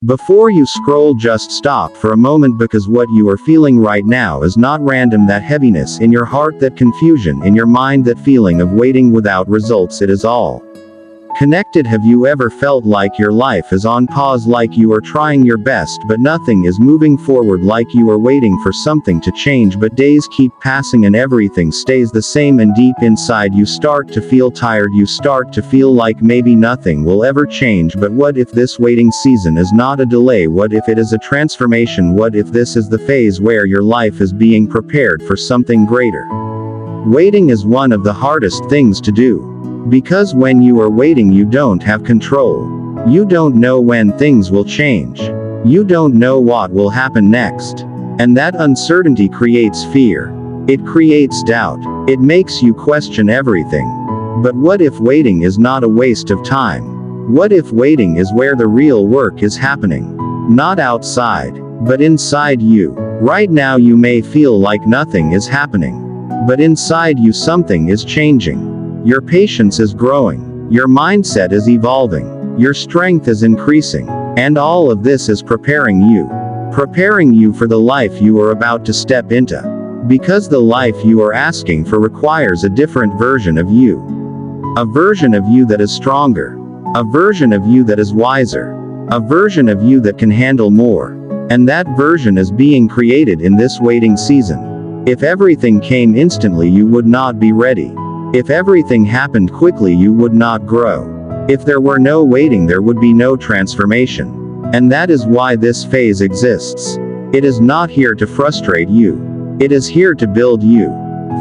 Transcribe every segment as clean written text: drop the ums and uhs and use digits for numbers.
Before you scroll, just stop for a moment, because what you are feeling right now is not random. That heaviness in your heart, that confusion in your mind, that feeling of waiting without results, it is all connected. Have you ever felt like your life is on pause, like you are trying your best but nothing is moving forward, like you are waiting for something to change but days keep passing and everything stays the same, and deep inside you start to feel tired, you start to feel like maybe nothing will ever change? But what if this waiting season is not a delay? What if it is a transformation? What if this is the phase where your life is being prepared for something greater? Waiting is one of the hardest things to do. Because when you are waiting, you don't have control. You don't know when things will change. You don't know what will happen next. And that uncertainty creates fear. It creates doubt. It makes you question everything. But what if waiting is not a waste of time? What if waiting is where the real work is happening? Not outside, but inside you. Right now you may feel like nothing is happening. But inside you something is changing. Your patience is growing. Your mindset is evolving. Your strength is increasing. And all of this is preparing you. Preparing you for the life you are about to step into. Because the life you are asking for requires a different version of you. A version of you that is stronger. A version of you that is wiser. A version of you that can handle more. And that version is being created in this waiting season. If everything came instantly, you would not be ready. If everything happened quickly, you would not grow. If there were no waiting, there would be no transformation. And that is why this phase exists. It is not here to frustrate you. It is here to build you.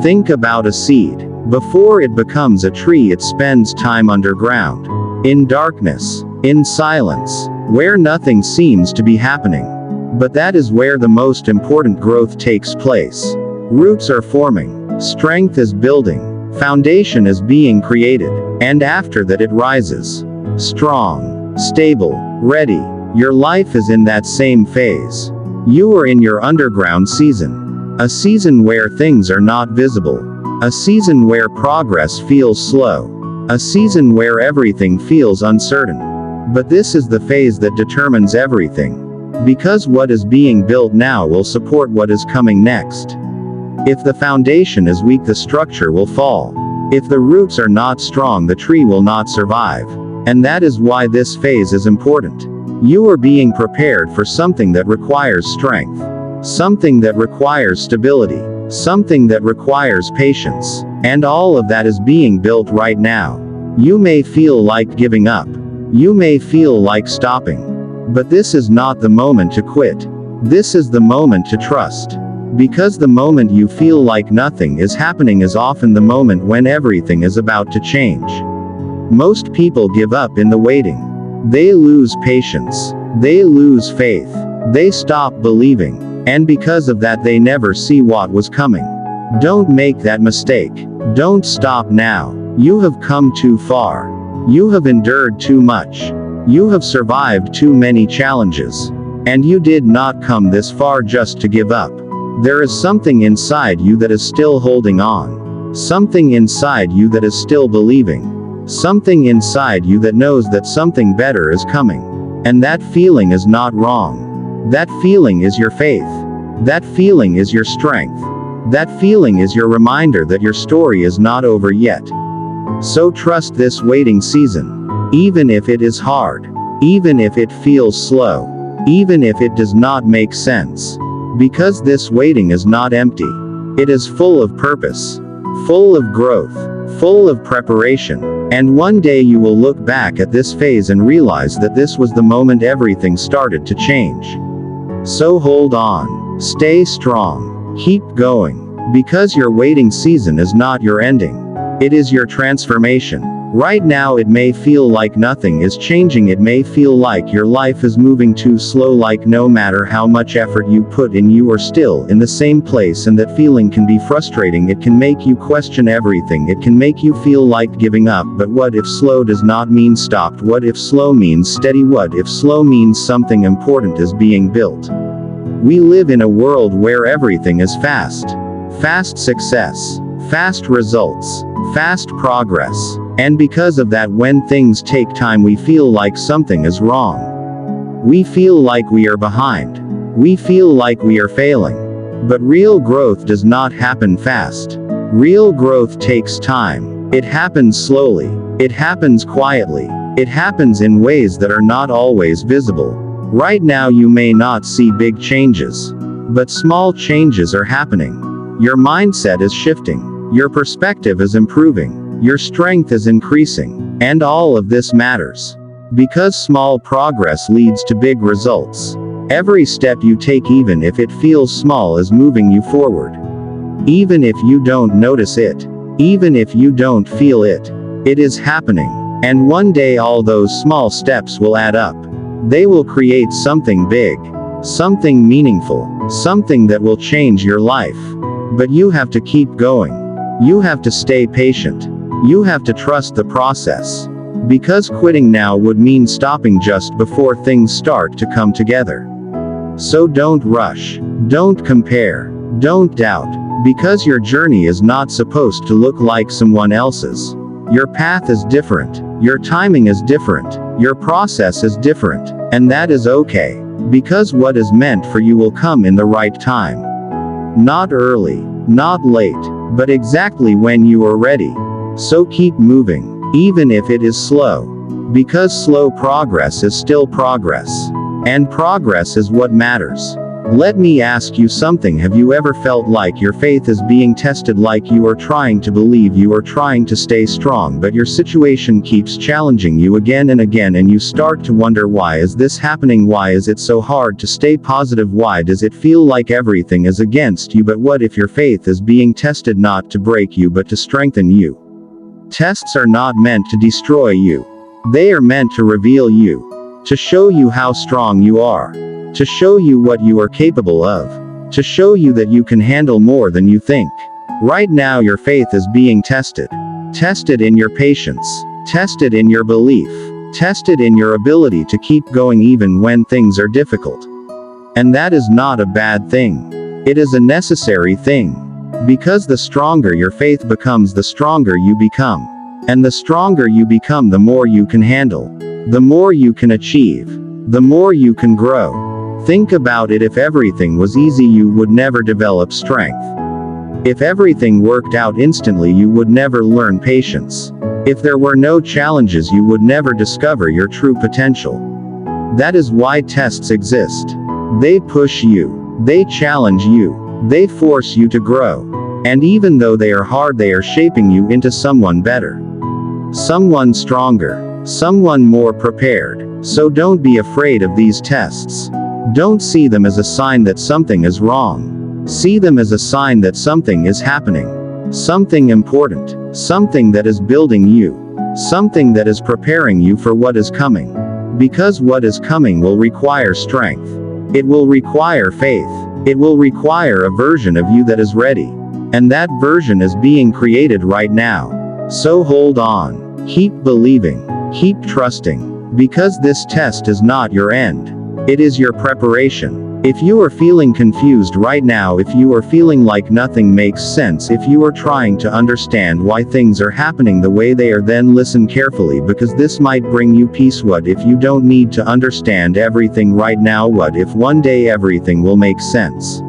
Think about a seed. Before it becomes a tree, it spends time underground. In darkness. In silence. Where nothing seems to be happening. But that is where the most important growth takes place. Roots are forming. Strength is building. Foundation is being created, and after that it rises. Strong, stable, ready. Your life is in that same phase. You are in your underground season. A season where things are not visible. A season where progress feels slow. A season where everything feels uncertain. But this is the phase that determines everything. Because what is being built now will support what is coming next. If the foundation is weak, the structure will fall. If the roots are not strong, the tree will not survive. And that is why this phase is important. You are being prepared for something that requires strength. Something that requires stability. Something that requires patience. And all of that is being built right now. You may feel like giving up. You may feel like stopping. But this is not the moment to quit. This is the moment to trust. Because the moment you feel like nothing is happening is often the moment when everything is about to change. Most people give up in the waiting. They lose patience. They lose faith. They stop believing. And because of that, they never see what was coming. Don't make that mistake. Don't stop now. You have come too far. You have endured too much. You have survived too many challenges. And you did not come this far just to give up. There is something inside you that is still holding on. Something inside you that is still believing. Something inside you that knows that something better is coming. And that feeling is not wrong. That feeling is your faith. That feeling is your strength. That feeling is your reminder that your story is not over yet. So trust this waiting season. Even if it is hard. Even if it feels slow. Even if it does not make sense. Because this waiting is not empty. It is full of purpose. Full of growth. Full of preparation. And one day you will look back at this phase and realize that this was the moment everything started to change. So hold on. Stay strong. Keep going. Because your waiting season is not your ending. It is your transformation. Right now it may feel like nothing is changing. It may feel like your life is moving too slow, like no matter how much effort you put in, you are still in the same place, and that feeling can be frustrating. It can make you question everything. It can make you feel like giving up. But what if slow does not mean stopped? What if slow means steady? What if slow means something important is being built? We live in a world where everything is fast. Fast success. Fast results. Fast progress. And because of that, when things take time, we feel like something is wrong. We feel like we are behind. We feel like we are failing. But real growth does not happen fast. Real growth takes time. It happens slowly. It happens quietly. It happens in ways that are not always visible. Right now you may not see big changes. But small changes are happening. Your mindset is shifting. Your perspective is improving. Your strength is increasing. And all of this matters. Because small progress leads to big results. Every step you take, even if it feels small, is moving you forward. Even if you don't notice it. Even if you don't feel it. It is happening. And one day all those small steps will add up. They will create something big. Something meaningful. Something that will change your life. But you have to keep going. You have to stay patient. You have to trust the process. Because quitting now would mean stopping just before things start to come together. So don't rush. Don't compare. Don't doubt. Because your journey is not supposed to look like someone else's. Your path is different. Your timing is different. Your process is different. And that is okay. Because what is meant for you will come in the right time. Not early. Not late. But exactly when you are ready. So keep moving. Even if it is slow. Because slow progress is still progress. And progress is what matters. Let me ask you something. Have you ever felt like your faith is being tested, like you are trying to believe, you are trying to stay strong, but your situation keeps challenging you again and again, and you start to wonder, why is this happening? Why is it so hard to stay positive? Why does it feel like everything is against you? But what if your faith is being tested not to break you but to strengthen you? Tests are not meant to destroy you. They are meant to reveal you. To show you how strong you are. To show you what you are capable of. To show you that you can handle more than you think. Right now your faith is being tested. Tested in your patience. Tested in your belief. Tested in your ability to keep going even when things are difficult. And that is not a bad thing. It is a necessary thing. Because the stronger your faith becomes, the stronger you become. And the stronger you become, the more you can handle. The more you can achieve. The more you can grow. Think about it. If everything was easy, you would never develop strength. If everything worked out instantly, you would never learn patience. If there were no challenges, you would never discover your true potential. That is why tests exist. They push you. They challenge you. They force you to grow. And even though they are hard, they are shaping you into someone better. Someone stronger. Someone more prepared. So don't be afraid of these tests. Don't see them as a sign that something is wrong. See them as a sign that something is happening. Something important. Something that is building you. Something that is preparing you for what is coming. Because what is coming will require strength. It will require faith. It will require a version of you that is ready. And that version is being created right now. So hold on. Keep believing. Keep trusting. Because this test is not your end. It is your preparation. If you are feeling confused right now, if you are feeling like nothing makes sense, if you are trying to understand why things are happening the way they are, then listen carefully, because this might bring you peace. What if you don't need to understand everything right now? What if one day everything will make sense?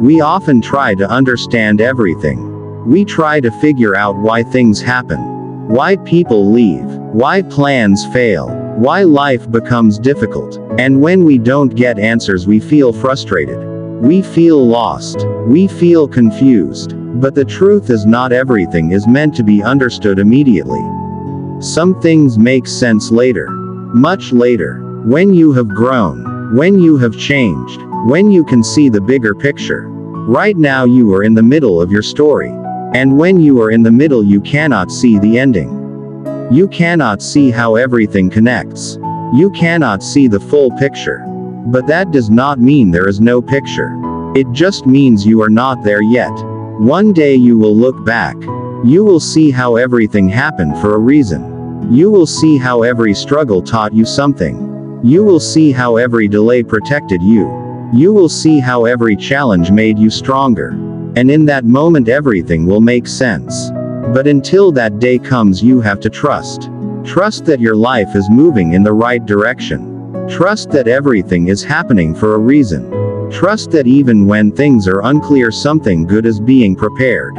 We often try to understand everything. We try to figure out why things happen. Why people leave. Why plans fail. Why life becomes difficult. And when we don't get answers, we feel frustrated. We feel lost. We feel confused. But the truth is, not everything is meant to be understood immediately. Some things make sense later. Much later. When you have grown. When you have changed. When you can see the bigger picture. Right now you are in the middle of your story. And when you are in the middle, you cannot see the ending. You cannot see how everything connects. You cannot see the full picture. But that does not mean there is no picture. It just means you are not there yet. One day you will look back. You will see how everything happened for a reason. You will see how every struggle taught you something. You will see how every delay protected you. You will see how every challenge made you stronger. And in that moment everything will make sense. But until that day comes, you have to trust. Trust that your life is moving in the right direction. Trust that everything is happening for a reason. Trust that even when things are unclear, something good is being prepared.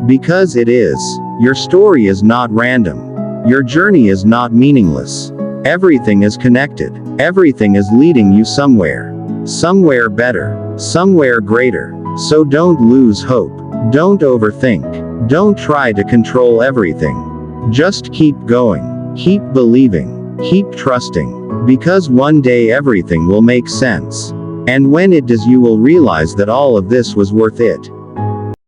Because it is. Your story is not random. Your journey is not meaningless. Everything is connected. Everything is leading you somewhere. Somewhere better. Somewhere greater. So don't lose hope. Don't overthink. Don't try to control everything. Just keep going. Keep believing. Keep trusting. Because one day everything will make sense. And when it does, you will realize that all of this was worth it.